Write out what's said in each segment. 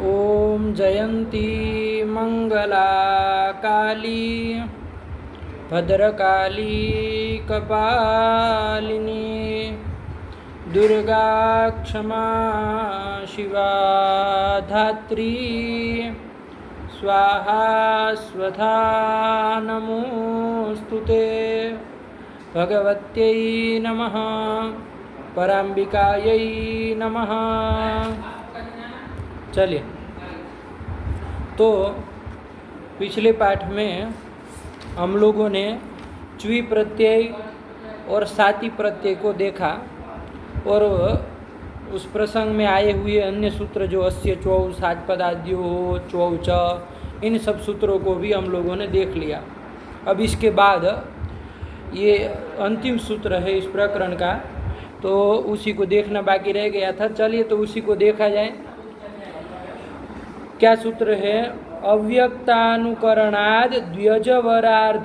ओम जयंती मंगला काली भद्रकाली कपालिनी दुर्गा क्षमा शिवा धात्री स्वाहा स्वधा नमोस्तुते भगवत्यै नमः पराम्बिकायै नमः। चलिए, तो पिछले पाठ में हम लोगों ने च्वी प्रत्यय और साति प्रत्यय को देखा और उस प्रसंग में आए हुए अन्य सूत्र जो अस्य चौ सात पदाद्यो चौ च, इन सब सूत्रों को भी हम लोगों ने देख लिया। अब इसके बाद ये अंतिम सूत्र है इस प्रकरण का, तो उसी को देखना बाकी रह गया था। चलिए, तो उसी को देखा जाए। क्या सूत्र है? अव्यक्तानुकरणाद द्व्यजवरार्धादनितौ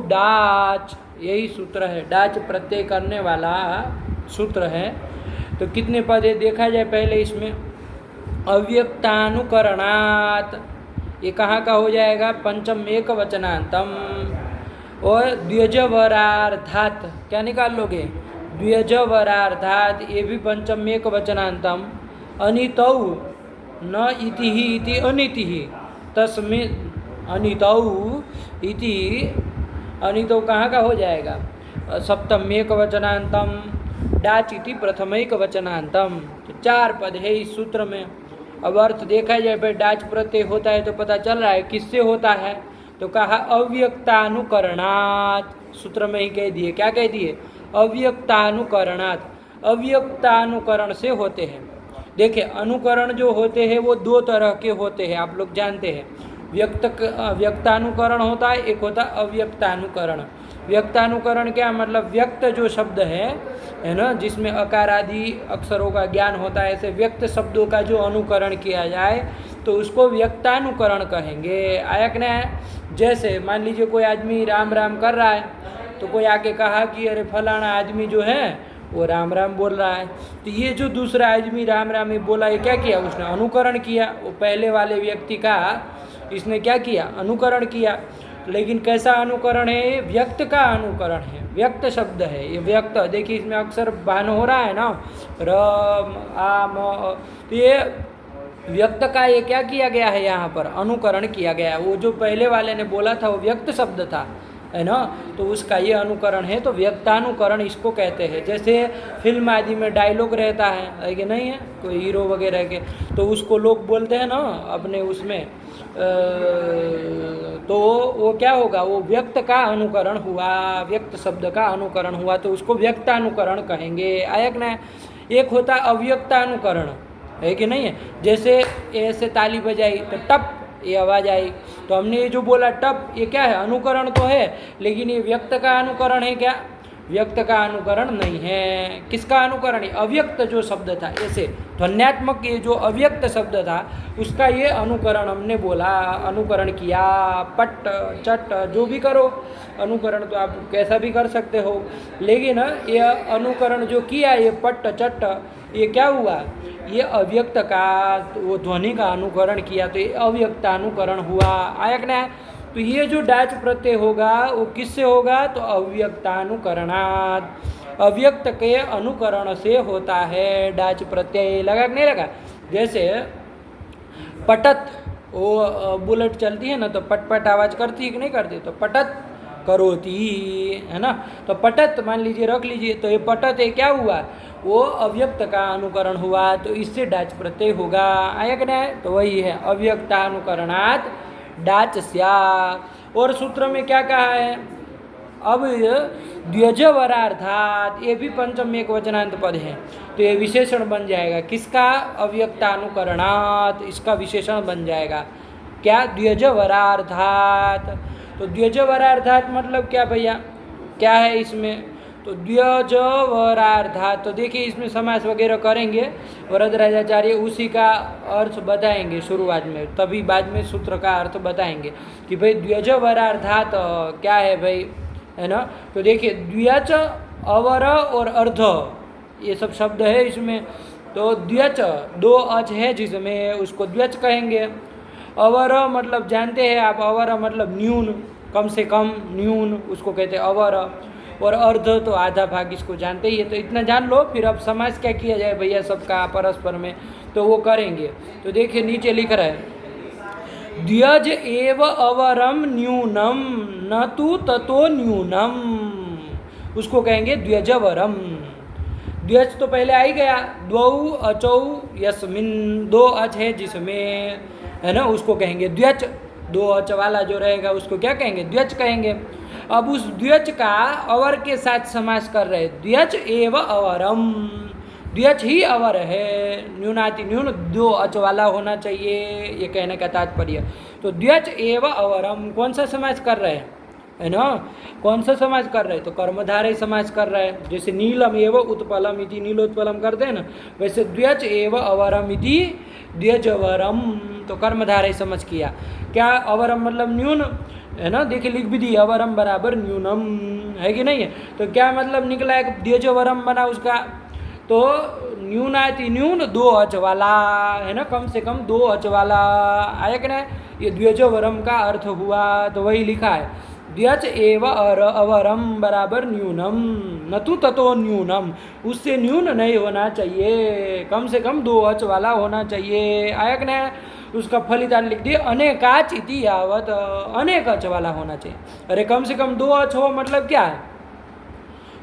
डाच, यही सूत्र है। डाच प्रत्यय करने वाला सूत्र है। तो कितने पद है देखा जाए पहले इसमें। अव्यक्तानुकरणात्, ये कहाँ का हो जाएगा? पंचम एक वचनांतम। और द्व्यजवरार्धात् क्या निकाल लोगे? द्व्यजवरार्धात्, ये भी पंचम एक वचनांतम। अनितौ न इति ही इति अनिति ही, तस्मिन् अनितौ इति, अनितौ कहाँ का हो जाएगा? सप्तम एक वचनांतम। डाच इति प्रथम एक वचनांतम। तो चार पद है इस सूत्र में। अब अर्थ देखा जाए, भाई डाच प्रत्यय होता है तो पता चल रहा है किससे होता है। तो कहा अव्यक्तानुकरणात्, सूत्र में ही कह दिए। क्या कह दिए? अव्यक्तानुकरणात्, अव्यक्तानुकरण से होते हैं। देखिए, अनुकरण जो होते हैं वो दो तरह के होते हैं, आप लोग जानते हैं। व्यक्तानुकरण होता है, एक होता है अव्यक्तानुकरण। व्यक्तानुकरण क्या मतलब? व्यक्त जो शब्द है ना, जिसमें अकार आदि अक्षरों का ज्ञान होता है, ऐसे व्यक्त शब्दों का जो अनुकरण किया जाए तो उसको व्यक्तानुकरण कहेंगे। आया कि नहीं? जैसे मान लीजिए कोई आदमी राम राम कर रहा है, तो कोई आके कहा कि अरे फलाना आदमी जो है वो राम राम बोल रहा है। तो ये जो दूसरा आदमी राम राम बोला, ये क्या किया? उसने अनुकरण किया। वो पहले वाले व्यक्ति का इसने क्या किया? अनुकरण किया। लेकिन कैसा अनुकरण है? व्यक्त का अनुकरण है। व्यक्त शब्द है ये, व्यक्त। देखिए इसमें अक्सर बान हो रहा है ना, र आ म। तो ये व्यक्त का ये क्या किया गया है? यहाँ पर अनुकरण किया गया है। वो जो पहले वाले ने बोला था वो व्यक्त शब्द था, है ना, तो उसका ये अनुकरण है। तो व्यक्तानुकरण इसको कहते हैं। जैसे फिल्म आदि में डायलॉग रहता है कि नहीं है, कोई हीरो वगैरह के, तो उसको लोग बोलते हैं ना अपने उसमें, तो वो क्या होगा? वो व्यक्त का अनुकरण हुआ, व्यक्त शब्द का अनुकरण हुआ, तो उसको व्यक्तानुकरण कहेंगे। आया कि नहीं? एक होता अव्यक्तानुकरण, है कि नहीं है। जैसे ऐसे ताली बजाई तो टप ये आवाज़ आई, तो हमने ये जो बोला टप, ये क्या है? अनुकरण तो है, लेकिन ये व्यक्त का अनुकरण है क्या? व्यक्त का अनुकरण नहीं है। किसका अनुकरण है? अव्यक्त जो शब्द था, ऐसे ध्वन्यात्मक ये जो अव्यक्त शब्द था उसका ये अनुकरण हमने बोला, अनुकरण किया। पट चट जो भी करो अनुकरण, तो आप कैसा भी कर सकते हो, लेकिन ये अनुकरण जो किया, ये पट चट, ये क्या हुआ? ये अव्यक्त का, वो ध्वनि का अनुकरण किया, तो ये अव्यक्तानुकरण हुआ। आया कि नहीं? तो ये जो डाच प्रत्यय होगा वो किससे होगा? तो अव्यक्तानुकरणात्, अव्यक्त के अनुकरण से होता है डाच प्रत्यय। लगा कि नहीं लगा? जैसे पटत, वो बुलेट चलती है ना, तो पटपट आवाज़ करती है कि नहीं करती? तो पटत करोती, है ना। तो पटत मान लीजिए, रख लीजिए, तो ये पटत है, क्या हुआ? वो अव्यक्त का अनुकरण हुआ, तो इससे डाच प्रत्यय होगा। आया कि नहीं? तो वही है अव्यक्तानुकरणात् डाच स्यात्। और सूत्र में क्या कहा है? अब द्व्यजवरार्धात्, ये भी पंचम एक वचनांत पद है, तो ये विशेषण बन जाएगा। किसका? अव्यक्तानुकरणात्, इसका विशेषण बन जाएगा। क्या? द्व्यजवरार्धात्। तो द्व्यजवरार्धात् मतलब क्या भैया? क्या है इसमें? तो द्व्यजवरार्धात्, तो देखिए इसमें समास वगैरह करेंगे, वरदराजाचार्य उसी का अर्थ बताएंगे शुरुआत में, तभी बाद में सूत्र का अर्थ बताएंगे कि भाई द्व्यजवरार्धात् क्या है भाई, है ना। तो देखिए द्व्यज, अवर और अर्ध, ये सब शब्द है इसमें, तो द्व्यच दो अच है जिसमें उसको द्व्यच कहेंगे। अवर मतलब जानते हैं आप, अवर मतलब न्यून, कम से कम, न्यून उसको कहते हैं अवर। और अर्ध तो आधा भाग, इसको जानते ही है। तो इतना जान लो, फिर अब समास क्या किया जाए भैया सबका परस्पर में, तो वो करेंगे। तो देखिए नीचे लिख रहा है द्व्यज एव अवरम न्यूनम न तु ततो न्यूनम, उसको कहेंगे द्व्यजवरम। द्व्यज तो पहले आ ही गया, द्वौ अचौ यस्मिन, दो अच है जिसमें, है ना, उसको कहेंगे द्व्यच। दो अच वाला जो रहेगा उसको क्या कहेंगे, द्व्यच कहेंगे। अब उस द्व्यच का अवर के साथ समास कर रहे, द्व्यच एव अवरम, द्व्यच ही अवर है, न्यूनाति न्यून दो अच वाला होना चाहिए, ये कहने का तात्पर्य। तो द्व्यच एव अवरम कौन सा समास कर रहे हैं, है ना, कौन सा समास कर रहे हैं, तो कर्मधारय समास कर रहा है। जैसे नीलम एव उत्पलम इति नीलोत्पलम करते हैं ना, वैसे द्व्यच एव अवरम इति द्व्यजवरम, तो कर्मधारय समझ किया। क्या अवरम मतलब न्यून, है ना, देखिए लिख भी दी अवरम बराबर न्यूनम, है कि नहीं है। तो क्या मतलब निकला है, द्व्यजवरम बना उसका, तो न्यूनाति न्यून दो अच वाला, है ना, कम से कम दो अच वाला आया कि ना, ये द्व्यजवरम का अर्थ हुआ। तो वही लिखा है द्व्यच एव अवरम बराबर न्यूनम न तु ततो न्यूनम, उससे न्यून नहीं होना चाहिए, कम से कम दो अच वाला होना चाहिए। आयक ने उसका फलितान लिख दिए अनेकाच इति यावत, अनेक अच वाला होना चाहिए। अरे कम से कम दो अच हो मतलब क्या है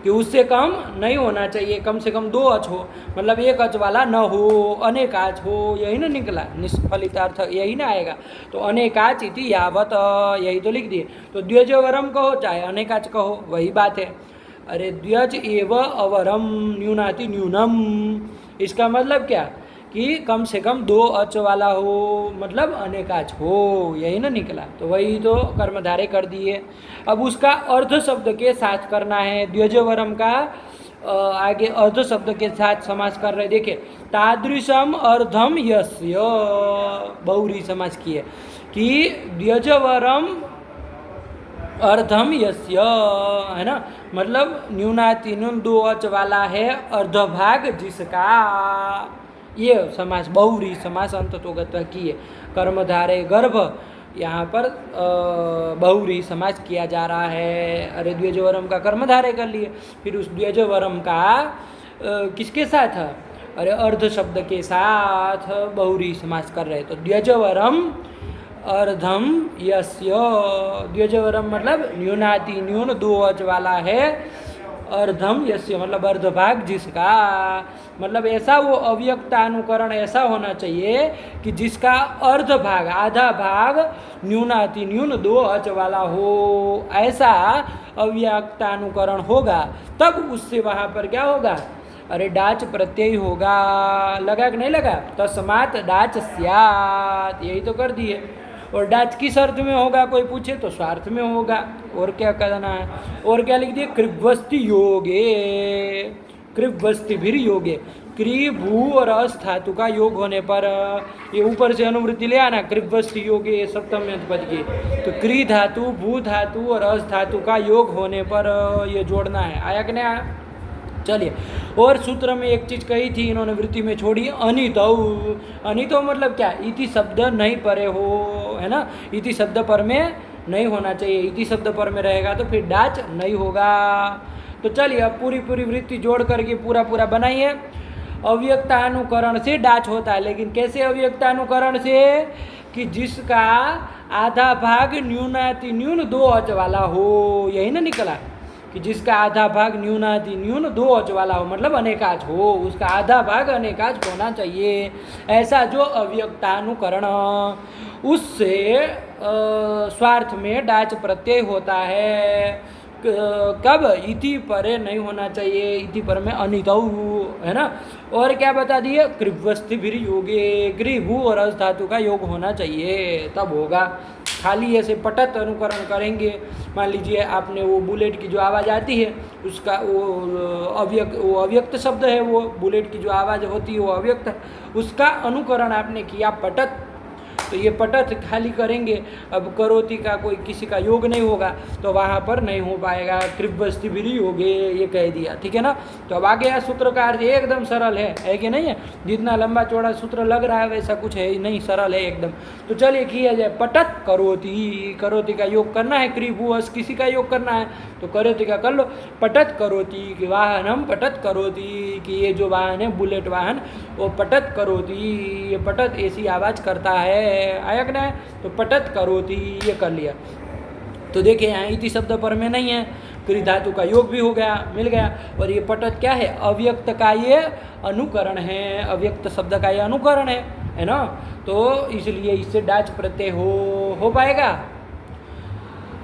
कि उससे कम नहीं होना चाहिए, कम से कम दो अच हो, मतलब एक अच वाला न हो, अनेकाच हो, यही ना निकला, निष्फलितार्थ यही ना आएगा। तो अनेकाच इति यावत, यही तो लिख दिए। तो द्व्यजवरम कहो चाहे अनेकाच कहो, वही बात है। अरे द्व्यज एव अवरम न्यूनाति न्यूनम, इसका मतलब क्या कि कम से कम दो अच वाला हो, मतलब अनेकाच हो, यही ना निकला। तो वही तो कर्मधारय कर दिए। अब उसका अर्ध शब्द के साथ करना है, द्व्यजवरम का आगे अर्ध शब्द के साथ समास कर रहे। देखिए तादृशम अर्धम यस्य, बहुरी समास किए कि द्व्यजवरम अर्धम यस्य, है ना, मतलब न्यूनाति न्यून दो अच वाला है अर्धभाग जिसका, ये समास बहुरी समास अंततोगत किए। कर्मधारय गर्भ, यहाँ पर बहुरी समास किया जा रहा है। अरे द्व्यजवरम का कर्मधारय कर लिए, फिर उस द्व्यजवरम का किसके साथ, अरे अर्ध शब्द के साथ बहुरी समास कर रहे। तो द्व्यजवरम अर्धम यस्य, द्व्यजवरम मतलब न्यूनाति न्यून दो अच वाला है, अर्धम यस्य मतलब अर्धभाग जिसका, मतलब ऐसा वो अव्यक्तानुकरण ऐसा होना चाहिए कि जिसका अर्ध भाग, आधा भाग न्यूनाति न्यून दो अच वाला हो, ऐसा अव्यक्तानुकरण होगा, तब उससे वहाँ पर क्या होगा, अरे डाच प्रत्यय होगा। लगा कि नहीं लगा, तस्मात् डाच स्यात्, यही तो कर दिए। और डाच किस अर्थ में होगा कोई पूछे तो स्वार्थ में होगा, और क्या करना है, और क्या लिख दिए, कृभ्वस्ति योगे, कृभ्वस्ति भी योगे, क्री भू और अस धातु का योग होने पर, ये ऊपर से अनुवृत्ति ले आना, कृभ्वस्ति योगे सप्तम पद की, तो क्री धातु, भू धातु और अस धातु का योग होने पर ये जोड़ना है। आया कि नहीं आया। चलिए, और सूत्र में एक चीज़ कही थी इन्होंने वृत्ति में छोड़ी, अनितौ। अनितौ मतलब क्या, इति शब्द नहीं परे हो, है ना, इति शब्द पर में नहीं होना चाहिए, इति शब्द पर में रहेगा तो फिर डाच नहीं होगा। तो चलिए अब पूरी पूरी वृत्ति जोड़ करके पूरा पूरा बनाइए। अव्यक्तानुकरण से डाच होता है, लेकिन कैसे अव्यक्तानुकरण से, कि जिसका आधा भाग न्यूनाति न्यून दो अच वाला हो, यही ना निकला, कि जिसका आधा भाग न्यूनाति न्यून दो अच वाला हो, मतलब अनेकाच हो, उसका आधा भाग अनेकाच होना चाहिए। ऐसा जो अव्यक्तानुकरण, उससे स्वार्थ में डाच प्रत्यय होता है। कब, इति परे नहीं होना चाहिए, इति पर में अनितौ, है ना। और क्या बता दिए, कृभ्वस्ति भी योगे, कृ भू और अस धातु का योग होना चाहिए, तब होगा। खाली ऐसे पटत अनुकरण करेंगे, मान लीजिए आपने वो बुलेट की जो आवाज़ आती है उसका वो अव्यक्त शब्द है, वो बुलेट की जो आवाज़ होती है वो अव्यक्त, उसका अनुकरण आपने किया पटत, तो ये पठत खाली करेंगे, अब करोति का कोई किसी का योग नहीं होगा तो वहाँ पर नहीं हो पाएगा, कृपस्ति भी योगे ये कह दिया, ठीक है ना। तो अब आगे यह सूत्र का अर्थ एकदम सरल है कि नहीं है, जितना लंबा चौड़ा सूत्र लग रहा है वैसा कुछ है ही नहीं, सरल है एकदम। तो चलिए किया जाए, पठत करोति, करोति का योग करना है, क्रिभुवस किसी का योग करना है तो करोति का कर लो। पठत करोति कि वाहनम पठत करोति कि ये जो वाहन है बुलेट वाहन वो पठत करोति, ये पठत ऐसी आवाज़ करता है, आयक ना, तो पठत करोति ये कर लिया। तो देखिए यहाँ इति शब्द पर में नहीं है, क्रि धातु का योग भी हो गया, मिल गया। और ये पठत क्या है, अव्यक्त का ये अनुकरण है, अव्यक्त शब्द का ये अनुकरण है ना। तो इसलिए इससे डाच प्रत्यय हो पाएगा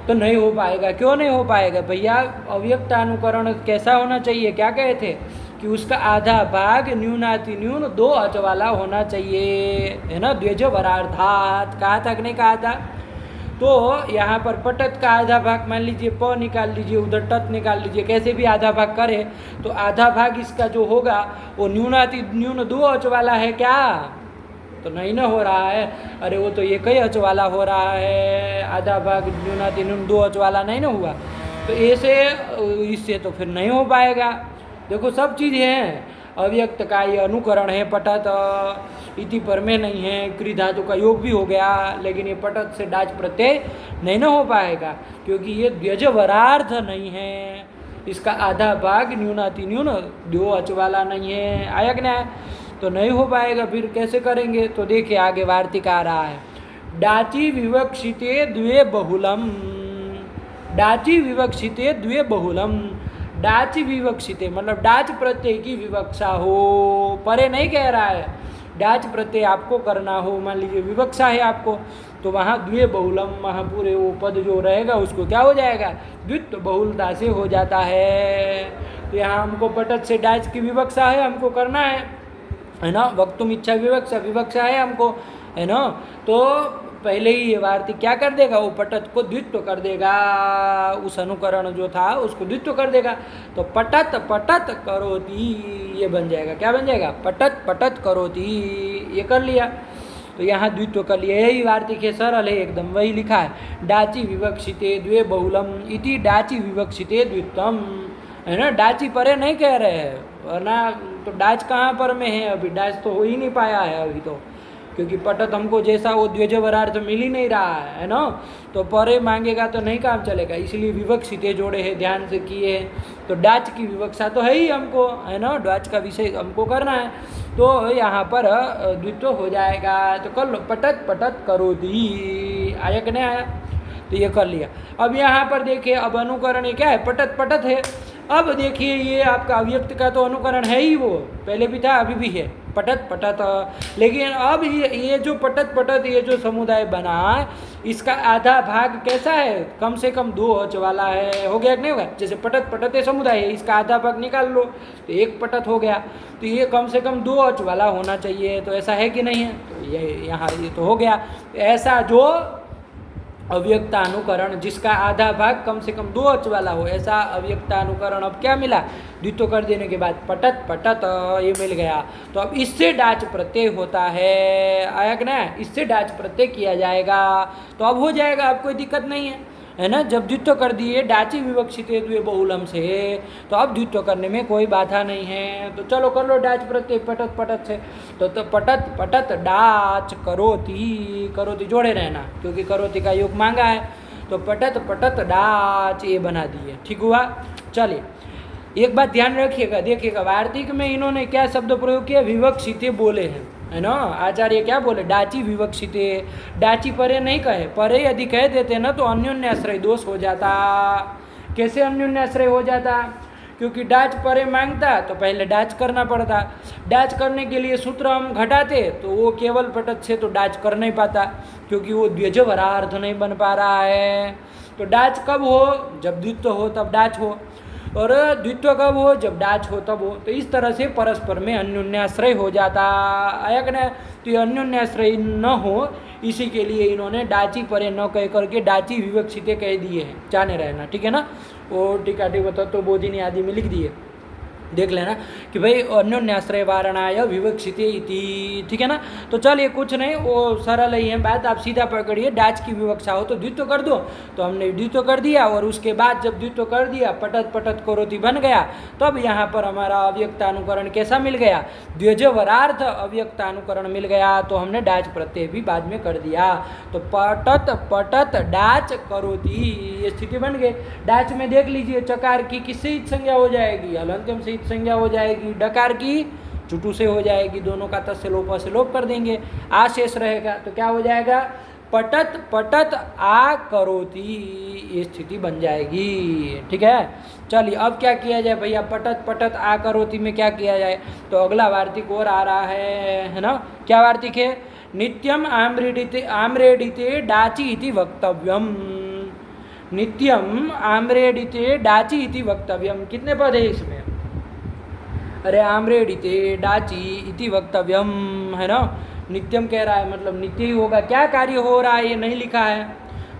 तो नहीं हो पाएगा। क्यों नहीं हो पाएगा भैया, अव्यक्त अनुकरण कैसा होना चाहिए, क्या कहे थे कि उसका आधा भाग न्यूनाति न्यून दो अच वाला होना चाहिए, है ना। द्विज वरार्धात कहा था कि नहीं कहा था। तो यहाँ पर पठत का आधा भाग मान लीजिए प निकाल लीजिए, उधर टत निकाल लीजिए, कैसे भी आधा भाग करे तो आधा भाग इसका जो होगा वो न्यूनाति न्यून दो अच वाला है क्या, तो नहीं ना हो रहा है। अरे वो तो एक ही अच वाला हो रहा है, आधा भाग न्यूनाति न्यून दो अच वाला नहीं ना हुआ, तो ऐसे इससे तो फिर नहीं हो पाएगा। देखो सब चीज़ है, अव्यक्त का ये अनुकरण है, पठत इति पर में नहीं है, क्रि धातु का योग भी हो गया, लेकिन ये पठत से डाच प्रत्यय नहीं ना हो पाएगा क्योंकि ये द्व्यजवरार्थ नहीं है, इसका आधा भाग न्यूनाति न्यून दो अच वाला नहीं है, आया कि नहीं, तो नहीं हो पाएगा। फिर कैसे करेंगे, तो देखिए आगे वार्तिक आ रहा है, डाची विवक्षिते द्वे बहुलम, डाची विवक्षिते द्वे बहुलम, डाच विवक्षिते मतलब डाच प्रत्यय की विवक्षा हो, परे नहीं कह रहा है, डाच प्रत्यय आपको करना हो, मान लीजिए विवक्षा है आपको, तो वहाँ द्वे बहुलम, वहाँ पूरे वो पद जो रहेगा उसको क्या हो जाएगा, द्वित्व बहुलता से हो जाता है। तो यहाँ हमको पठत से डाच की विवक्षा है, हमको करना है ना, वक्तुम इच्छा विवक्षा है हमको, है ना। तो पहले ही ये वार्तिक क्या कर देगा, वो पठत को द्वित्व कर देगा, उस अनुकरण जो था उसको द्वित्व कर देगा। तो पठत पठत करोति ये बन जाएगा, क्या बन जाएगा, पठत पठत करोति, ये कर लिया। तो यहाँ द्वित्व कर लिया, यही वार्तिक है, सरल है एकदम, वही लिखा है, डाची विवक्षिते द्वे बहुलम इति डाची विवक्षिते द्वित्वम, है ना। डाची परे नहीं कह रहे हैं, वरना तो डाच कहाँ पर में है, अभी डाच तो हो ही नहीं पाया है अभी तो, क्योंकि पठत हमको जैसा वो द्विजवरार्थ मिल ही नहीं रहा है ना, तो परे मांगेगा तो नहीं काम चलेगा, इसलिए विवक्षिते जोड़े हैं, ध्यान से किए हैं। तो डाच की विवक्षा तो है ही हमको, है ना, डाच का विषय हमको करना है, तो यहाँ पर द्वित्व हो जाएगा। तो कर लो, पठत पठत करोति, आया कि नहीं आया, तो ये कर लिया। अब यहाँ पर देखिए, अब अनुकरण ये क्या है, पठत पठत है। अब देखिए ये आपका अव्यक्त का तो अनुकरण है ही, वो पहले भी था अभी भी है, पठत पठत। लेकिन अब ये जो पठत पठत ये जो समुदाय बना, इसका आधा भाग कैसा है, कम से कम दो अच वाला है, हो गया कि नहीं होगा। जैसे पठत पठत ये समुदाय है, इसका आधा भाग निकाल लो तो एक पठत हो गया, तो ये कम से कम दो अच वाला होना चाहिए, तो ऐसा है कि नहीं है, तो ये यहाँ ये तो हो गया। ऐसा जो अव्यक्तानुकरण जिसका आधा भाग कम से कम दो अच वाला हो, ऐसा अव्यक्तानुकरण अब क्या मिला, द्वित्व कर देने के बाद पठत पठत ये मिल गया। तो अब इससे डाच प्रत्यय होता है, आया कि ना, इससे डाच प्रत्यय किया जाएगा, तो अब हो जाएगा, अब कोई दिक्कत नहीं है ना। जब द्वित्व कर दिए डाची विवक्षिते द्वे बहुलम से, तो अब द्वित्व करने में कोई बाधा नहीं है। तो चलो कर लो डाच प्रत्यय पठत पठत से, तो पठत पठत डाच करोति, करोति जोड़े रहना क्योंकि करोति का योग मांगा है, तो पठत पठत डाच ये बना दिए, ठीक हुआ। चलिए एक बात ध्यान रखिएगा, देखिएगा वार्तिक में इन्होंने क्या शब्द प्रयोग किया, विवक्षिते बोले हैं, है ना। आचार्य क्या बोले, डाची विवक्षिते, डाची परे नहीं कहे, परे यदि कह देते ना तो अन्योन्याश्रय दोष हो जाता। कैसे अन्योन्याश्रय हो जाता, क्योंकि डाच परे मांगता तो पहले डाच करना पड़ता, डाच करने के लिए सूत्र हम घटाते तो वो केवल पठत से तो डाच कर नहीं पाता, क्योंकि वो द्विजवरार्थ नहीं बन पा रहा है। तो डाच कब हो, जब द्वित्व हो तब डाच हो, और द्वित्व कब हो, जब डाच हो तब हो। तो इस तरह से परस्पर में अन्योन्याश्रय हो जाता, आया कि नहीं। तो ये अन्योन्याश्रय न हो इसी के लिए इन्होंने डाची परे न कह करके डाची विवक्षिते कह दिए हैं, जाने रहना, ठीक है ना। वो टीका टिकट तो बोधिनी आदि में लिख दिए। देख लेना कि भाई अन्योन्याश्रय वारणाय विवक्षिते इति, ठीक है ना। तो चलिए कुछ नहीं, वो सरल ही है बात, आप सीधा पकड़िए। डाच की विवक्षा हो तो द्वित्व कर दो, तो हमने द्वित्व कर दिया, और उसके बाद जब द्वित्व कर दिया पटत पटत करोति बन गया, तब यहाँ पर हमारा अव्यक्तानुकरण कैसा मिल गया, द्विजवरार्थ अव्यक्तानुकरण मिल गया, तो हमने डाच प्रत्यय भी बाद में कर दिया। तो पटत पटत डाच करोति, ये स्थिति बन गई। डाच में देख लीजिए चकार की किससे संज्ञा हो जाएगी, हलंत्यम से संज्ञा हो जाएगी, डकार की चुटू से हो जाएगी, दोनों का तस्य लोप से लोप कर देंगे, आ शेष रहेगा, तो क्या हो जाएगा, पटत पटत आ करोति, ये स्थिति बन जाएगी, ठीक है। चलिए अब क्या किया जाए भैया, पटत पटत आ करोति में क्या किया जाए, तो अगला वार्तिक और आ रहा है ना। क्या वार्तिक है, नित्यम आम्रेडिते डाची इति वक्तव्यम, नित्यम आम्रेडिते डाची इति वक्तव्यम, कितने पद है इसमें, अरे आम्रेडिते डाची इति वक्तव्यम है ना, नित्यम कह रहा है मतलब नित्य ही होगा, क्या कार्य हो रहा है ये नहीं लिखा है,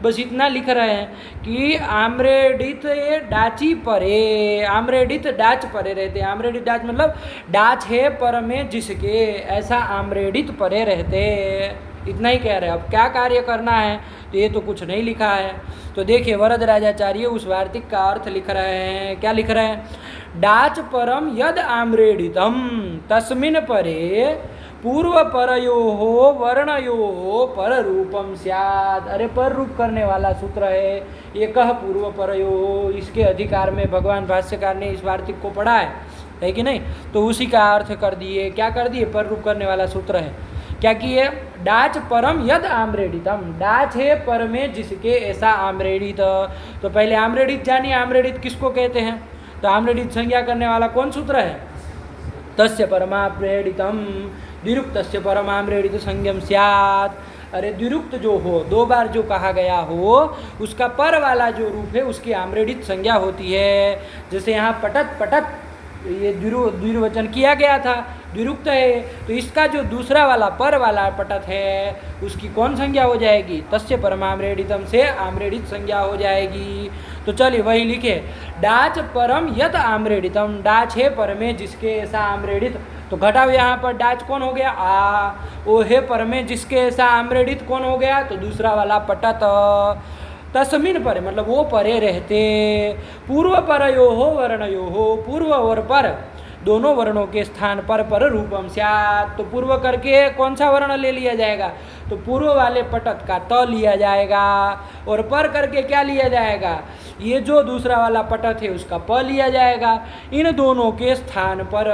बस इतना लिख रहे हैं कि आम्रेडित डाची परे, आम्रेडित डाच परे रहते, आम्रेडित डाच मतलब डाच है पर में जिसके, ऐसा आम्रेडित परे रहते, इतना ही कह रहे हैं। अब क्या कार्य करना है तो ये तो कुछ नहीं लिखा है। तो देखिए वरद राजाचार्य उस वार्तिक का अर्थ लिख रहे हैं, क्या लिख रहे हैं, डाच परम यद आम्रेडितम तस्मिन् परे पूर्व परयो वर्णयो पर रूपम स्यात्, अरे पर रूप करने वाला सूत्र है ये, कह पूर्व परयो, इसके अधिकार में भगवान भाष्यकार ने इस वार्तिक को पढ़ा है कि नहीं, तो उसी का अर्थ कर दिए, क्या कर दिए, पर रूप करने वाला सूत्र है, क्या किए, डाच परम यद आम्रेडितम, डाच है पर में जिसके, ऐसा आम्रेडित। तो पहले आम्रेडित जानिए, आम्रेडित किसको कहते हैं, तो आम्रेडित संज्ञा करने वाला कौन सूत्र है, तस्य परमाम्रेडितम द्विरुक्तस्य परमाम्रेडित संज्ञम स्यात्, अरे द्विरुक्त जो हो, दो बार जो कहा गया हो, उसका पर वाला जो रूप है उसकी आम्रेडित संज्ञा होती है। जैसे यहाँ पटत पटत ये द्विर्वचन किया गया था, द्विरुक्त है, तो इसका जो दूसरा वाला पर वाला पटत है उसकी कौन संज्ञा हो जाएगी, तस्य परमाम्रेडितम से आम्रेडित संज्ञा हो जाएगी। तो चलिए वही लिखे, डाच परम यत आम्रेडितम, डाच है पर में जिसके, ऐसा आम्रेडित, तो घटाओ यहाँ पर डाच कौन हो गया, आ, ओ है पर में जिसके ऐसा आम्रेडित कौन हो गया, तो दूसरा वाला पटत, तस्मिन् परे मतलब वो परे रहते, पूर्व परयो हो वर्णयो हो, पूर्व और पर दोनों वर्णों के स्थान पर पर रूपम स्यात्, तो पूर्व करके कौन सा वर्ण ले लिया जाएगा, तो पूर्व वाले पटत का त लिया जाएगा, और पर करके क्या लिया जाएगा, ये जो दूसरा वाला पटत है उसका प लिया जाएगा। इन दोनों के स्थान पर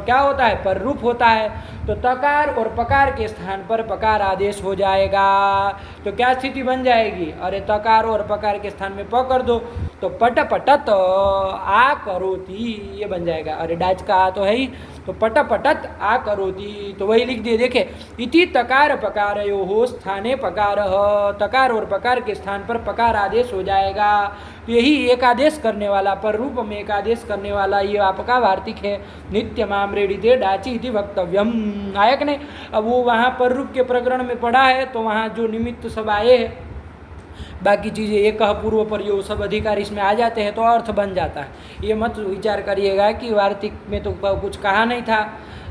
क्या होता है, पर रूप होता है, तो तकार और पकार के स्थान पर पकार आदेश हो जाएगा। तो क्या स्थिति बन जाएगी, अरे तकार और पकार के स्थान में प कर दो, तो पट पटत आ करोति ये बन जाएगा, अरे डाच का आ तो है ही, तो पट पटत आ करोति, तो वही लिख दिए, देखे इति तकार पकारयो हो स्थाने पकार, तकार और पकार के स्थान पर पकार आदेश हो जाएगा। तो यही एक आदेश करने वाला, पर रूप में एक आदेश करने वाला ये आपका वार्तिक है, नित्यम आम्रेडिते डाची इति वक्तव्यम, आया कि नहीं। अब वो वहाँ पर रूप के प्रकरण में पढ़ा है, तो वहाँ जो निमित्त सब आए हैं, बाकी चीज़ें एक कह पूर्व पर यो सब अधिकार इसमें आ जाते हैं, तो अर्थ बन जाता है। ये मत विचार करिएगा कि वार्तिक में तो कुछ कहा नहीं था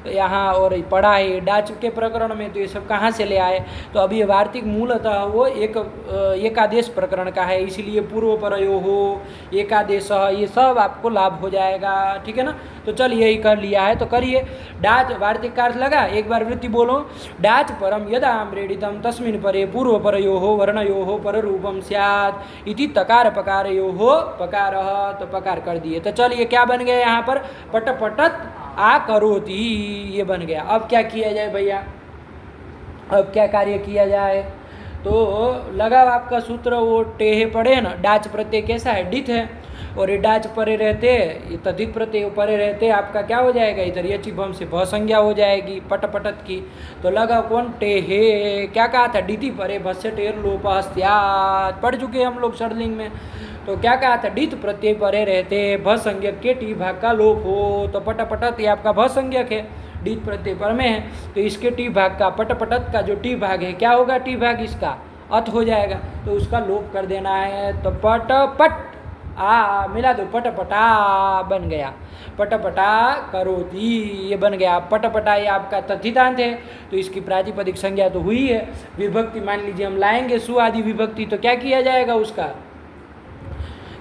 यहाँ और पढ़ा है, डाच के प्रकरण में तो ये सब कहाँ से ले आए, तो अभी ये वार्तिक मूलतः वो एकादेश प्रकरण का है, इसलिए पूर्व परयो हो एकादेश, ये सब आपको लाभ हो जाएगा, ठीक है ना। तो चल यही कर लिया है, तो करिए। डाच वार्तिक का अर्थ लगा, एक बार वृत्ति बोलो, डाच परम यदा आम्रेडितम तस्मिन् परे पूर्व परयो हो वर्णयो हो पर रूपम स्यात् इति तकार पकारयो हो पकार, तो पकार कर दिए। तो चलिए क्या बन गया यहाँ पर, पट पटत आ करोति ये बन गया। अब क्या किया जाए भैया, अब क्या कार्य किया जाए, तो लगा आपका सूत्र वो टेहे पड़े ना, डाच प्रत्यय कैसा है, डित है, और ये डाच परे रहते, ये तद्धित प्रत्यय परे रहते, आपका क्या हो जाएगा, इधर ये चिभम से भ संज्ञा हो जाएगी पट पटत की। तो लगा कौन, टेहे, क्या कहा था, डिति परे भस्य टेर लोप स्यात्, पढ़ चुके हम लोग सरलिंग में। तो क्या कहा था, डित प्रत्यय परे रहते, भ संज्ञक के टी भाग का लोप हो, तो पट पटत ये आपका भ संज्ञक है, डित प्रत्यय पर में है, तो इसके टी भाग का पट पटत का जो टी भाग है क्या होगा, टी भाग इसका अत हो जाएगा, तो उसका लोप कर देना है। तो पट पट आ मिला दो, पटपटा बन गया। पटपटा करोति ये बन गया। पटपटा ये आपका तद्धितांत है, तो इसकी प्रातिपदिक संज्ञा तो हुई है। विभक्ति मान लीजिए हम लाएंगे सु आदि विभक्ति, तो क्या किया जाएगा उसका,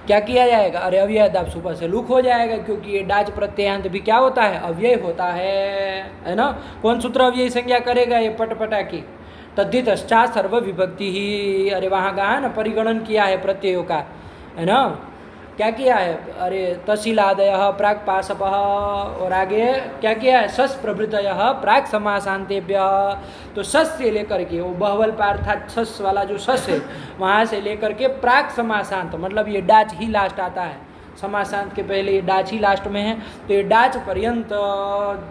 क्या किया जाएगा, अरे अव्यय दाब सुपर से लुक हो जाएगा, क्योंकि ये डाच प्रत्ययांत भी क्या होता है, अव्यय होता है ना। कौन सूत्र अव्यय संज्ञा करेगा, ये पटपटा की तद्धितश्चा सर्व विभक्ति ही। अरे वहाँ कहा है ना, परिगणन किया है प्रत्ययों का, है ना, क्या किया है, अरे तहसीलादय प्राक पाशपः, और आगे क्या किया है, सस प्रभृतय प्राक समासांतेभ्य। तो सस से लेकर के वो बहुवल अर्थात सस वाला जो सस है वहाँ से लेकर के प्राक समासांत, मतलब ये डाच ही लास्ट आता है, समासांत के पहले ये डाच ही लास्ट में है। तो ये डाच पर्यंत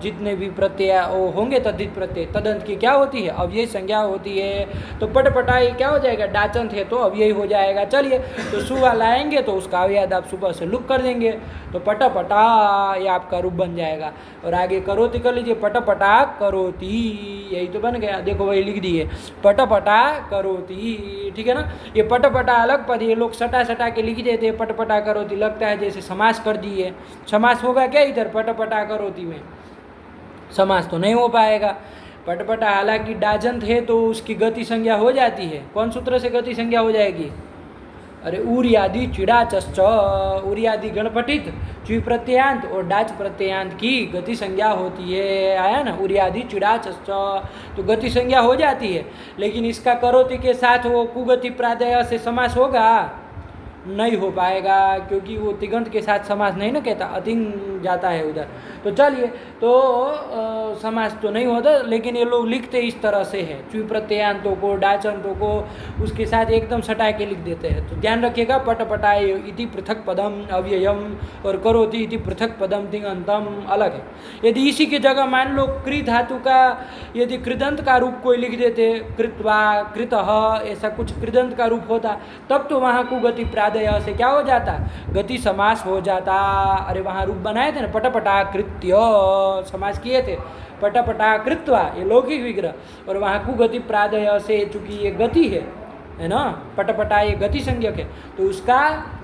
जितने भी प्रत्यय होंगे तद्धित प्रत्यय, तदंत की क्या होती है, अव्यय संज्ञा होती है। तो पटपटा ये क्या हो जाएगा, डाचंत है तो अव्यय हो जाएगा। चलिए, तो सुवा लाएंगे तो उसका अव्यय आप सुबह से लुक कर देंगे, तो पटपटा ये आपका रूप बन जाएगा। और आगे करोति कर लीजिए, पटपटा करोति, यही तो बन गया। देखो वही लिख दिए, पटपटा करोति, ठीक है ना। ये पटपटा अलग पद, ये लोग सटा सटा के लिख देते हैं, पटपटा करोति, लगता है जैसे समास कर दिए। समास होगा क्या इधर पटपटा करोति में, समास तो नहीं हो पाएगा। पटपटा हालांकि डाजंत है तो उसकी गति संज्ञा हो जाती है। कौन सूत्र से गति संज्ञा हो जाएगी, अरे उर्यादि चिड़ाचश्च, उर्यादि गणपठित चुई प्रत्ययांत और डाच प्रत्ययांत की गति संज्ञा होती है, आया ना, उर्यादि चिड़ाचश्च, तो गति संज्ञा हो जाती है। लेकिन इसका करोति के साथ वो कुगति प्रादय से समास होगा, नहीं हो पाएगा, क्योंकि वो तिगंत के साथ समास नहीं ना कहता, अतिंग जाता है उधर। तो चलिए, तो समास तो नहीं होता, लेकिन ये लोग लिखते इस तरह से है, चुई प्रत्ययांतों को डाचंतों को उसके साथ एकदम सटा के लिख देते हैं। तो ध्यान रखिएगा, पटपटाय इति पृथक पदम अव्ययम और करोति इति पृथक पदम तिङंतम अलग है। यदि इसी की जगह मान लो कृ धातु का यदि कृदंत का रूप कोई लिख देते, कृत्वा कृतः ऐसा कुछ कृदंत का रूप होता, तब तो वहाँ को गति प्रादय से क्या हो जाता, गति समास हो जाता। अरे वहाँ रूप बनाए थे ना, पटपटा कृत्य समास किए थे, पटपटा कृत्वा ये लौकिक विग्रह, और वहाँ को गति प्रादय से, चूंकि ये गति है ना, पटपटा ये गति संज्ञक है, तो उसका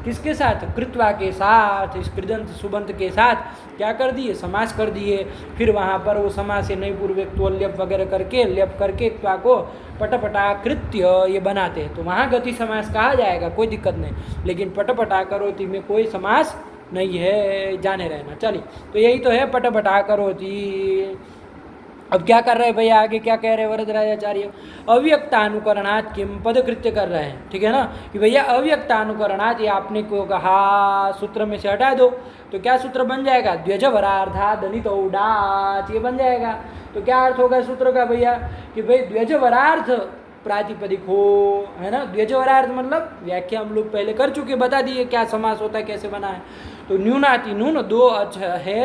किसके साथ, कृत्वा के साथ, इस कृदंत सुबंत के साथ क्या कर दिए, समास कर दिए। फिर वहाँ पर वो समास से नई पूर्वक लेप वगैरह करके, लेप करके त्वा को पटपटा कृत्य ये बनाते हैं, तो वहाँ गति समास कहा जाएगा, कोई दिक्कत नहीं। लेकिन पटपटा करोति में कोई समास नहीं है, जाने रहना। चलिए, तो यही तो है पटपटा करोति। अब क्या कर रहे हैं भैया, आगे क्या कह रहे हैं वरदराजाचार्य, अव्यक्तानुकरणात् किम पदकृत्य कर रहे हैं, ठीक है ना, कि भैया अव्यक्तानुकरणात्, ये आपने को कहा सूत्र में से हटा दो, तो क्या सूत्र बन जाएगा, द्व्यजवरार्धा दनितौडात्, ये बन जाएगा। तो क्या अर्थ होगा सूत्र का भैया, कि भाई द्व्यजवरार्थ प्रातिपदिक हो, है ना। द्व्यजवरार्थ मतलब व्याख्या हम लोग पहले कर चुके, बता दिए क्या समास होता है, कैसे बना है। तो न्यूनाति न्यून दो अच है,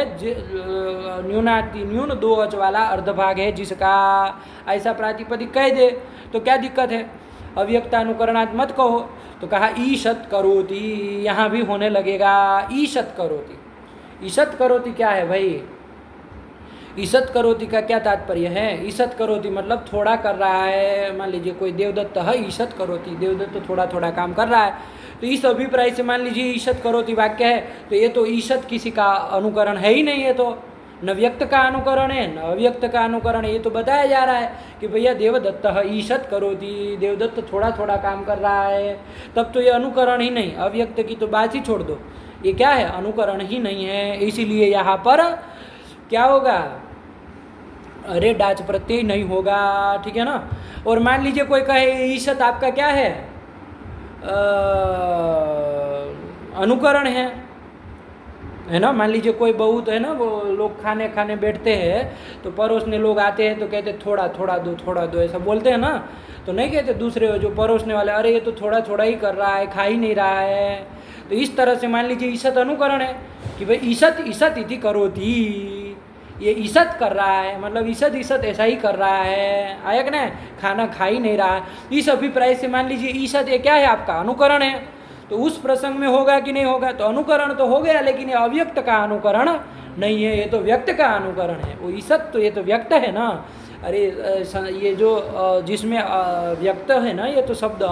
न्यूनाति न्यून दो अच वाला अर्धभाग है जिसका, ऐसा प्रातिपदिक कह दे तो क्या दिक्कत है। अव्यक्तानुकरणात् मत कहो, तो कहा ईशत करोति, यहाँ भी होने लगेगा ईशत करोति। ईशत करोति क्या है भाई, ईशत करोति का क्या तात्पर्य है, ईशत करोति मतलब थोड़ा कर रहा है। मान लीजिए कोई देवदत्त है, ईशत करोति, देवदत्त थोड़ा थोड़ा काम कर रहा है, तो इस अभिप्राय से मान लीजिए ईशत करोति वाक्य है, तो ये तो ईशत किसी का अनुकरण है ही नहीं, है तो न व्यक्त का अनुकरण है न अव्यक्त का अनुकरण है। ये तो बताया जा रहा है कि भैया देवदत्त ईशत करोति, देवदत्त थोड़ा थोड़ा काम कर रहा है, तब तो ये अनुकरण ही नहीं, अव्यक्त की तो बात ही छोड़ दो, ये क्या है, अनुकरण ही नहीं है। इसीलिए यहाँ पर क्या होगा, अरे डाच प्रत्यय नहीं होगा, ठीक है ना। और मान लीजिए कोई कहे ईशत आपका क्या है, अनुकरण है ना। मान लीजिए कोई बहुत है ना, वो लोग खाने खाने बैठते हैं, तो परोसने लोग आते हैं तो कहते थोड़ा थोड़ा दो, ऐसा बोलते हैं ना। तो नहीं कहते दूसरे जो परोसने वाले, अरे ये तो थोड़ा थोड़ा ही कर रहा है, खा ही नहीं रहा है। तो इस तरह से मान लीजिए ईशत अनुकरण है कि भाई ईशत ईशत इति करोति, ये ईशत कर रहा है, मतलब ईशत ईशत ऐसा ही कर रहा है, आयक ना, खाना खा ही नहीं रहा है। इस अभिप्राय से मान लीजिए ईशत ये क्या है, आपका अनुकरण है, तो उस प्रसंग में होगा कि नहीं होगा, तो अनुकरण तो हो गया, लेकिन ये अव्यक्त का अनुकरण नहीं है, ये तो व्यक्त का अनुकरण है। वो ईशत तो ये तो व्यक्त है ना, अरे ये जो जिसमें व्यक्त है ना, ये तो शब्द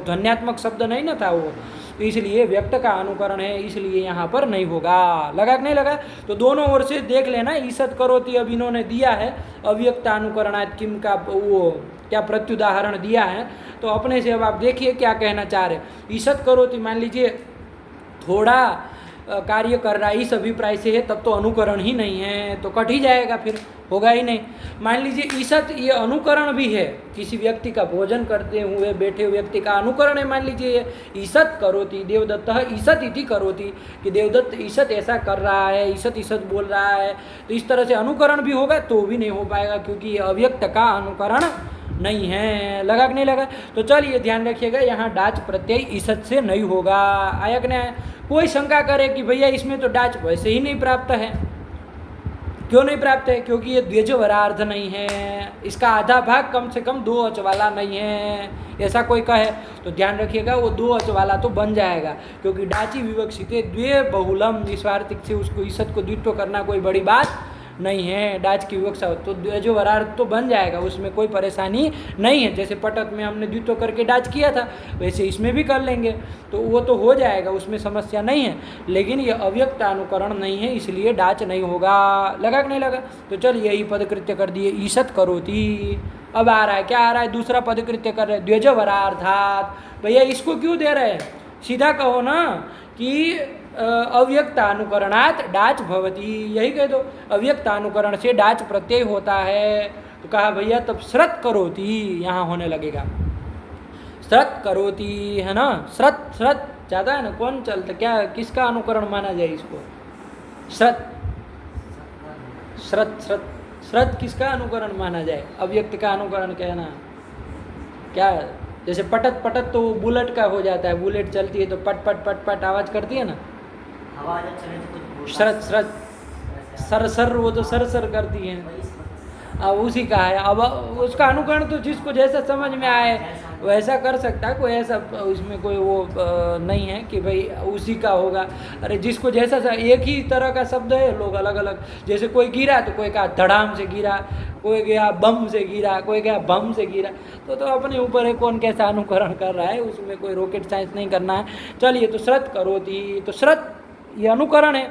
ध्वन्यात्मक शब्द नहीं ना था, वो तो इसलिए व्यक्त का अनुकरण है, इसलिए यहाँ पर नहीं होगा। लगा कि नहीं लगा? तो दोनों ओर से देख लेना। ईसत करोति अब इन्होंने दिया है अव्यक्तानुकरणात् किम का वो क्या प्रत्युदाहरण दिया है, तो अपने से अब आप देखिए क्या कहना चाह रहे। ईसत करोति मान लीजिए थोड़ा कार्य कर रहा है इस अभिप्राय से है, तब तो अनुकरण ही नहीं है, तो कट ही जाएगा, फिर होगा ही नहीं। मान लीजिए ईसत ये अनुकरण भी है, किसी व्यक्ति का भोजन करते हुए बैठे हुए व्यक्ति का अनुकरण है। मान लीजिए ये ईसत करोति देवदत्त ईसत इति करोति, कि देवदत्त ईसत ऐसा कर रहा है, ईसत ईसत बोल रहा है, तो इस तरह से अनुकरण भी होगा तो भी नहीं हो पाएगा, क्योंकि ये अव्यक्त का अनुकरण नहीं है। लगा कि नहीं लगा? तो चलिए ध्यान रखिएगा, यहाँ डाच प्रत्यय ईसत से नहीं होगा। आया कि नहीं? कोई शंका करे कि भैया इसमें तो डाच वैसे ही नहीं प्राप्त है। क्यों नहीं प्राप्त है? क्योंकि ये द्विजवरार्ध नहीं है, इसका आधा भाग कम से कम 2 अच वाला नहीं है। ऐसा कोई कहे तो ध्यान रखिएगा वो 2 अच वाला तो बन जाएगा, क्योंकि डाची विवक्षित द्वे बहुलम निस्वार्थिक से उसको ईसत को द्वित्व करना कोई बड़ी बात नहीं है। डाच की विवक्षा तो द्विजवरार्ध तो बन जाएगा, उसमें कोई परेशानी नहीं है। जैसे पटत में हमने द्वित्व करके डाच किया था, वैसे इसमें भी कर लेंगे तो वो तो हो जाएगा, उसमें समस्या नहीं है। लेकिन ये अव्यक्त अनुकरण नहीं है, इसलिए डाच नहीं होगा। लगा कि नहीं लगा? तो चल यही पदकृत्य कर दिए, ईसत करोति। अब आ रहा है क्या? आ रहा है दूसरा पदकृत्य कर रहे हैं, द्विजवरार्धात। भैया इसको क्यों दे रहे हैं? सीधा कहो ना कि अव्यक्तानुकरणात् डाच भवति, यही कह दो, अव्यक्तानुकरण से डाच प्रत्यय होता है। तो कहा भैया तब श्रत करोति यहाँ होने लगेगा। श्रत करोति है ना, श्रत श्रत ज़्यादा है ना, कौन चलता क्या, किसका अनुकरण माना जाए इसको? श्रत श्रत श्रत श्रत किसका अनुकरण माना जाए? अव्यक्त का अनुकरण कहना क्या? जैसे पटत पटत तो बुलेट का हो जाता है, बुलेट चलती है तो पट पट पट पट आवाज़ करती है ना। शरत शरत सर सर वो तो सर सर करती हैं, अब उसी का है। अब उसका अनुकरण तो जिसको जैसा समझ में आए वैसा कर सकता है, कोई ऐसा उसमें कोई वो नहीं है कि भाई उसी का होगा। अरे जिसको जैसा एक ही तरह का शब्द है, लोग अलग अलग, जैसे कोई गिरा तो कोई कहा धड़ाम से गिरा, कोई गया बम से गिरा, कोई गया बम से गिरा, तो अपने ऊपर है कौन कैसा अनुकरण कर रहा है, उसमें कोई रॉकेट साइंस नहीं करना है। चलिए तो श्रत करोति, तो श्रत ये अनुकरण है,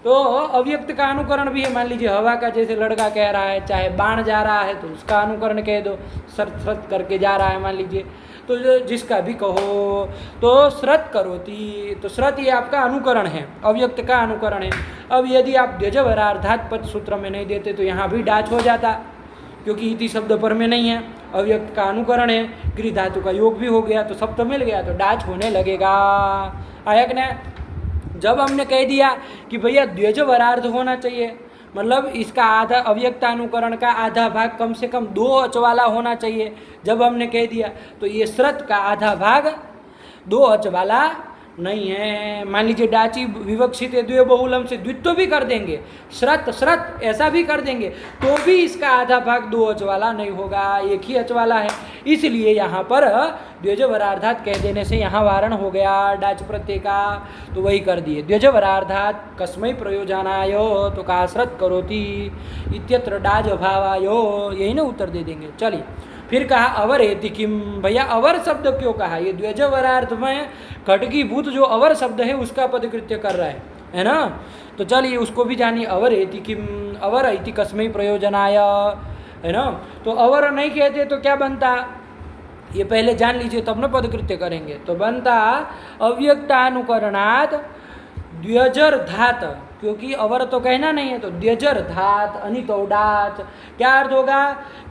तो अव्यक्त का अनुकरण भी है। मान लीजिए हवा का जैसे लड़का कह रहा है, चाहे बाण जा रहा है तो उसका अनुकरण कह दो, श्रत श्रत करके जा रहा है मान लीजिए, तो जिसका भी कहो तो श्रत करोति। तो श्रत ये आपका अनुकरण है, अव्यक्त का अनुकरण है। अब यदि आप द्विजवरार्धात् पद सूत्र में नहीं देते तो यहाँ भी डाच हो जाता, क्योंकि इति शब्द पर में नहीं है, अव्यक्त का अनुकरण है, क्री धातु का योग भी हो गया तो शब्द मिल गया, तो डाच होने लगेगा। आया कि नहीं? जब हमने कह दिया कि भैया द्विजवरार्ध होना चाहिए, मतलब इसका आधा अव्यक्तानुकरण का आधा भाग कम से कम 2 अच वाला होना चाहिए, जब हमने कह दिया तो ये श्रत का आधा भाग 2 अच वाला नहीं है। मान लीजिए डाची विवक्षित द्वे बहुलम से द्वित्व भी कर देंगे, श्रत श्रत ऐसा भी कर देंगे, तो भी इसका आधा भाग 2 अच वाला नहीं होगा, एक ही अच वाला है। इसलिए यहाँ पर द्विजवरार्धात् कह देने से यहाँ वारण हो गया डाच प्रत्यय का, तो वही कर दिए। द्विजवरार्धात् कस्मै प्रयोजनायो, तो कहा श्रत करोति इत्यत्र डाज अभावायो, यही ना उत्तर दे देंगे। चलिए फिर कहा अवर एति किम, भैया अवर शब्द क्यों कहा? ये द्विजवरार्ध में खटकीभूत जो अवर शब्द है उसका पदकृत्य कर रहा है ना। तो चलिए उसको भी जानिए, अवर एति किम, अवर इति कस्मै प्रयोजनाय, है ना। तो अवर नहीं कहते तो क्या बनता, ये पहले जान लीजिए तब ना पदकृत्य करेंगे। तो बनता अव्यक्तानुकरणात् द्व्यजर्धात्, क्योंकि अवर तो कहना नहीं है, तो द्व्यजर्धात् अनितौडात्। क्या अर्थ होगा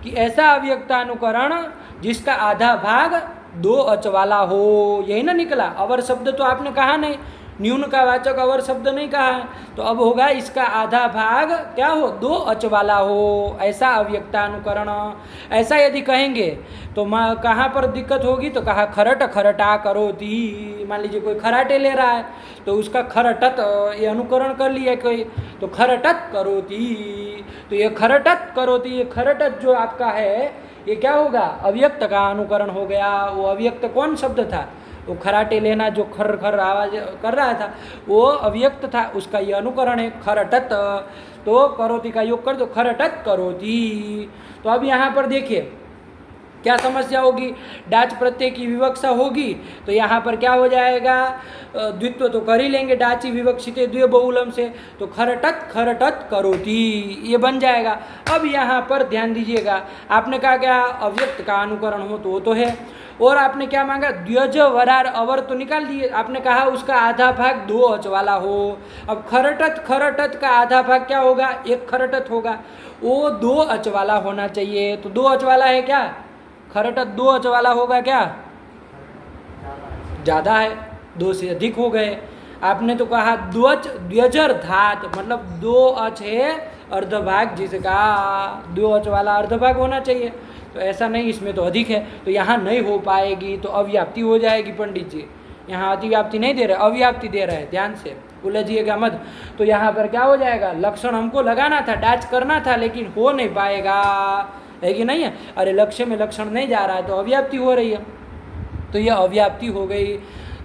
कि ऐसा अव्यक्तानुकरण जिसका आधा भाग 2 अच वाला हो, यही ना निकला। अवर शब्द तो आपने कहा नहीं, न्यून का वाचक अवर शब्द नहीं कहा है, तो अब होगा इसका आधा भाग क्या हो, 2 अच वाला हो, ऐसा अव्यक्तानुकरण। ऐसा यदि कहेंगे तो कहाँ पर दिक्कत होगी, तो कहा खरट खरटा करोति। मान लीजिए कोई खराटे ले रहा है तो उसका खरटत ये अनुकरण कर लिया कोई, तो खरटत करोति, तो ये खरटत करोति, ये खरटत जो आपका है ये क्या होगा, अव्यक्त का अनुकरण हो गया। वो अव्यक्त कौन शब्द था, वो खराटे लेना जो खर खर आवाज कर रहा था वो अव्यक्त था, उसका ये अनुकरण है खरटत। तो करोति का योग कर दो, खरटत करोति। तो अब यहाँ पर देखिए क्या समस्या होगी? डाच प्रत्यय की विवक्षा होगी तो यहाँ पर क्या हो जाएगा? द्वित्व तो कर ही लेंगे, डाची विवक्षिते द्वय बहुलम से, तो खरटत करोति ये बन जाएगा। अब यहाँ पर ध्यान दीजिएगा, आपने कहा क्या अव्यक्त का अनुकरण हो तो वो तो है, और आपने क्या मांगा? द्व्यज वरार अवर तो निकाल दिए, आपने कहा उसका आधा भाग दो अच वाला हो। अब खरटत का आधा भाग क्या होगा? एक खरटत होगा, वो दो अच वाला होना चाहिए। तो दो अच वाला है क्या? खरटत दो अच वाला होगा क्या? ज़्यादा है, दो से अधिक हो गए। आपने तो कहा द्व्यजर धात, मतलब दो अच है अर्धभाग, जिसका दो अच वाला अर्धभाग होना चाहिए, तो ऐसा नहीं, इसमें तो अधिक है, तो यहाँ नहीं हो पाएगी, तो अव्याप्ति हो जाएगी। पंडित जी यहाँ अतिव्याप्ति नहीं दे रहे, अव्याप्ति दे रहे हैं, ध्यान से उलझिएगा मत। तो यहाँ पर क्या हो जाएगा? लक्षण हमको लगाना था, डाच करना था, लेकिन हो नहीं पाएगा, है कि नहीं है? अरे लक्ष्य में लक्षण नहीं जा रहा है तो अव्याप्ति हो रही है, तो यह अव्याप्ति हो गई।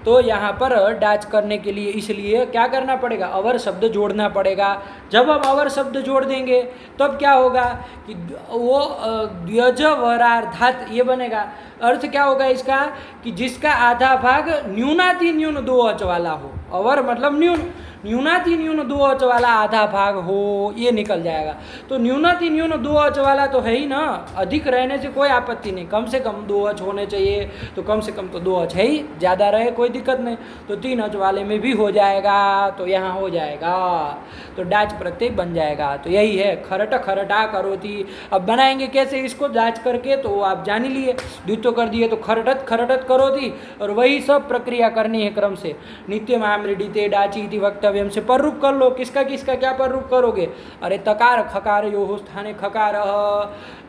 तो यहाँ पर डाच करने के लिए इसलिए क्या करना पड़ेगा? अवर शब्द जोड़ना पड़ेगा। जब हम अवर शब्द जोड़ देंगे तब क्या होगा कि वो द्व्यज वरार्धात ये बनेगा। अर्थ क्या होगा इसका? कि जिसका आधा भाग न्यूनाति न्यून दो अच वाला हो, अवर मतलब न्यून, न्यूनाति न्यून दो अच वाला आधा भाग हो, ये निकल जाएगा। तो न्यूनाति न्यून दो अच वाला तो है ही ना, अधिक रहने से कोई आपत्ति नहीं, कम से कम दो अच होने चाहिए, तो कम से कम तो दो अच है ही, ज़्यादा रहे कोई दिक्कत नहीं, तो तीन अच वाले में भी हो जाएगा, तो यहाँ हो जाएगा, तो डाच प्रत्यय बन जाएगा। तो यही है खरटा करोति। अब बनाएंगे कैसे इसको? डाच करके तो आप जान ही लिए, द्वित्व कर दिए तो खरटत करोति, और वही सब प्रक्रिया करनी है क्रम से। नित्यम आमृडिते डाची इति वक्तव्यम से पर रूप कर लो। किसका किसका क्या पर रूप करोगे? अरे तकार खकार यो स्थाने खकार,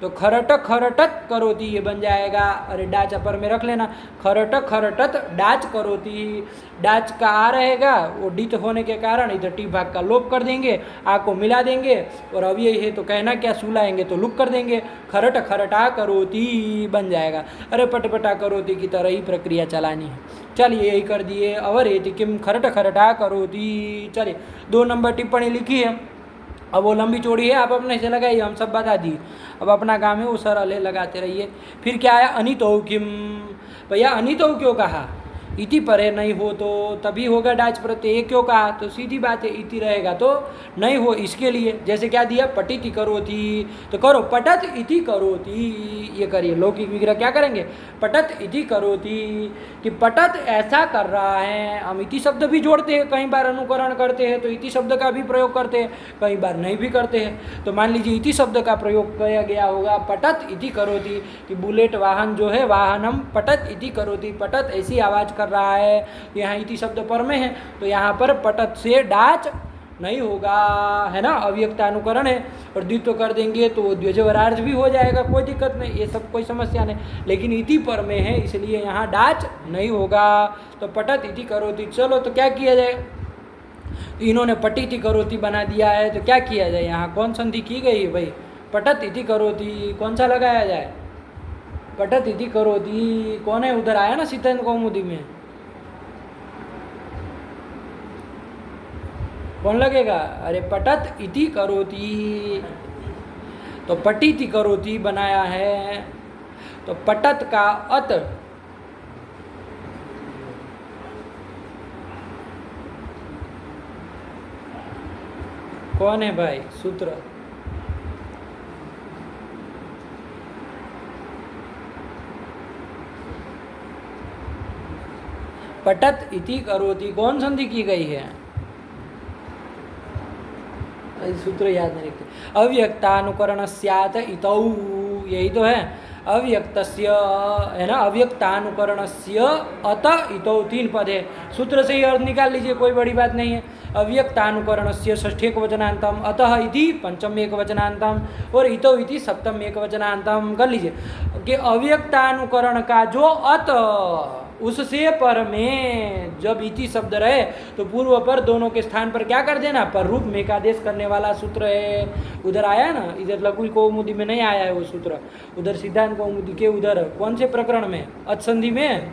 तो खरटत करोति ये बन जाएगा। अरे डाच अपर में रख लेना, खरटत डाच करोति, डाच का आ रहेगा, वो डित होने के कारण इधर टी भाग का लोप कर देंगे, आ को मिला देंगे, और अब यही है तो कहना क्या, सुलाएंगे तो लुक कर देंगे, खरटा करोति बन जाएगा। अरे पटपटा करोति की तरह ही प्रक्रिया चलानी है। चलिए यही कर दिए। अवरेति किम खरटा करोति। चलिए 2 नंबर टिप्पणी लिखी है, अब वो लंबी चौड़ी है, आप अपने से लगाइए, हम सब बता दिए। अब अपना काम है वो सरल है, लगाते रहिए। फिर क्या आया? अनितौ किम। भैया अनितौ क्यों कहा? इति परे नहीं हो तो तभी होगा डाच प्रत्यय, क्यों कहा? तो सीधी बात है, इति रहेगा तो नहीं हो, इसके लिए। जैसे क्या दिया? पठिति करोति, तो करो पठत इति करोति, ये करिए। लौकिक विग्रह क्या करेंगे? पठत इति करोति, कि पठत ऐसा कर रहा है। हम इति शब्द भी जोड़ते हैं, कई बार अनुकरण करते हैं तो इति शब्द का भी प्रयोग करते हैं, कई बार नहीं भी करते हैं। तो मान लीजिए इति शब्द का प्रयोग किया गया होगा, पठत इति करोति, कि बुलेट वाहन जो है, वाहनम पठत इति करोति, पठत ऐसी आवाज़ कर रहा है। यहाँ इति शब्द पर में है, तो यहाँ पर पठत से डाच नहीं होगा, है ना, अव्यक्तानुकरण है। और द्वित्व कर देंगे तो वो द्विजवरार्थ भी हो जाएगा, कोई दिक्कत नहीं, ये सब कोई समस्या नहीं। लेकिन इति पर में है इसलिए यहाँ डाच नहीं होगा, तो पठत इति करोति। चलो तो क्या किया जाए? इन्होंने पठिति करोति बना दिया है, तो क्या किया जाए? यहाँ कौन संधि की गई है भाई? पठत इति करोति, कौन सा लगाया जाए? पठत इति करोति कौन है? उधर आया ना सिद्धांत कौमुदी में, कौन लगेगा? अरे पठत इति करोति, तो पठिति करोति बनाया है, तो पठत का अत कौन है भाई? सूत्र पठत इति करोति कौन संधि की गई है? सूत्र याद नहीं रखते। अव्यक्तानुकरण स्यात् इतौ, यही तो है। अव्यक्तस्य, है ना, अव्यक्तानुकरणस्य अत इतौ, 3 पद है। सूत्र से ही अर्थ निकाल लीजिए, कोई बड़ी बात नहीं है। अव्यक्तानुकरणस्य षष्ठी एकवचनान्तम, अतः इति पंचम एकवचनान्तम, और इतौ इति सप्तम एकवचनान्तम। कर लीजिए कि अव्यक्तानुकरण का जो अत, उससे पर में जब इति शब्द रहे तो पूर्व पर दोनों के स्थान पर क्या कर देना? पर रूप में का आदेश करने वाला सूत्र है। उधर आया ना, इधर लघु कौमुदी में नहीं आया है वो सूत्र, उधर सिद्धांत कौमुदी के उधर कौन से प्रकरण में? अचसंधि में,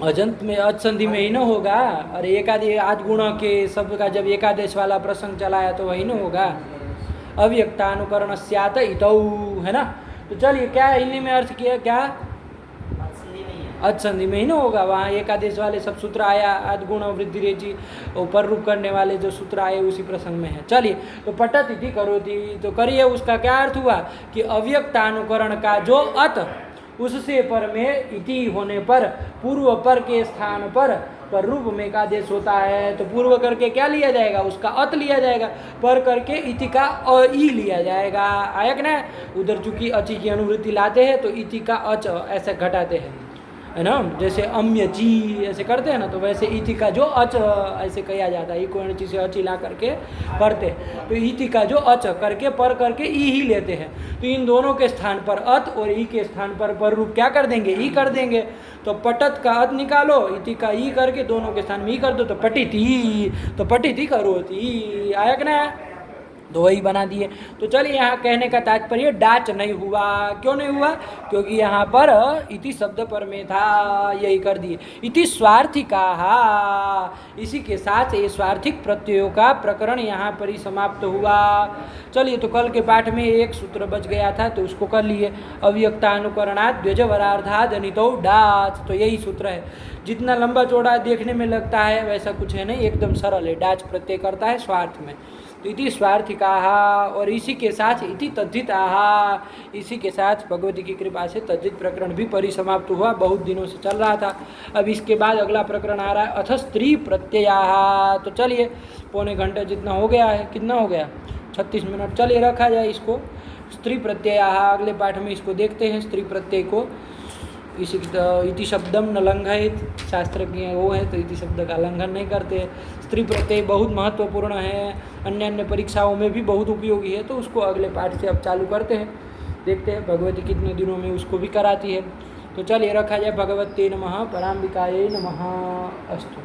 अजंत में, अचसंधि में ही न होगा। अरे एकादि आद गुण के शब्द का जब एकादेश वाला प्रसंग चलाया तो वही न होगा। अव्यक्तानुकरण स्यात् इतौ, है ना, तो चलिए क्या हिंदी में अर्थ किया, क्या अच संधि में ही ना होगा। वहाँ एक आदेश वाले सब सूत्र आया, अदगुण वृद्धि रेची ऊपर रूप करने वाले जो सूत्र आए उसी प्रसंग में है। चलिए तो पठत इति करोति, तो करिए, उसका क्या अर्थ हुआ कि अव्यक्तानुकरण का जो अत उससे पर में इति होने पर पूर्व पर के स्थान पर रूप में का आदेश होता है, तो पूर्व करके क्या लिया जाएगा, उसका अत लिया जाएगा, पर करके इति का ई लिया जाएगा। आयक ना, उधर चूंकि अचि की अनुवृत्ति लाते हैं तो इति का अच ऐसे घटाते हैं, है ना, जैसे अम्यची ऐसे करते हैं ना, तो वैसे इति का जो अच ऐसे कहा जाता है, कोई चीज़ से अची ला करके करते, तो इति का जो अच करके पर करके ई ही लेते हैं। तो इन दोनों के स्थान पर अत और ई के स्थान पर रूप क्या कर देंगे, ई कर देंगे। तो पटत का अत निकालो, इति का ई करके दोनों के स्थान में ई कर दो, तो पटिति, तो पटिति करोति, आयक ना, तो वही बना दिए। तो चलिए यहाँ कहने का तात्पर्य डाच नहीं हुआ, क्यों नहीं हुआ, क्योंकि यहाँ पर इति शब्द पर में था, यही कर दिए। इति स्वार्थिका, इसी के साथ ये स्वार्थिक प्रत्ययों का प्रकरण यहाँ पर ही समाप्त हुआ। चलिए तो कल के पाठ में एक सूत्र बच गया था तो उसको कर लिए, अव्यक्तानुकरणात् द्विजवरार्धाद् अनितो डाच, तो यही सूत्र है। जितना लंबा चौड़ा देखने में लगता है वैसा कुछ है नहीं, एकदम सरल है। डाच प्रत्यय करता है स्वार्थ में, तो इति स्वार्थिकाः, और इसी के साथ इति तद्धिताः, इसी के साथ भगवती की कृपा से तद्धित प्रकरण भी परिसमाप्त हुआ, बहुत दिनों से चल रहा था। अब इसके बाद अगला प्रकरण आ रहा है अथ स्त्री प्रत्ययाः। तो चलिए पौने घंटे जितना हो गया है, कितना हो गया, 36 मिनट, चलिए रखा जाए इसको। स्त्री प्रत्ययाः अगले पाठ में इसको देखते हैं, स्त्री प्रत्यय को। इसी इति शब्दम न लंघयेत, शास्त्र की वो है तो इति शब्द का लंघन नहीं करते। स्त्री प्रत्यय बहुत महत्वपूर्ण है, अन्य अन्य परीक्षाओं में भी बहुत उपयोगी है, तो उसको अगले पाठ से अब चालू करते हैं, देखते हैं भगवती कितने दिनों में उसको भी कराती है। तो चलिए रखा जाए, भगवते नमः, पराम्बिकायै नमः, अस्तु।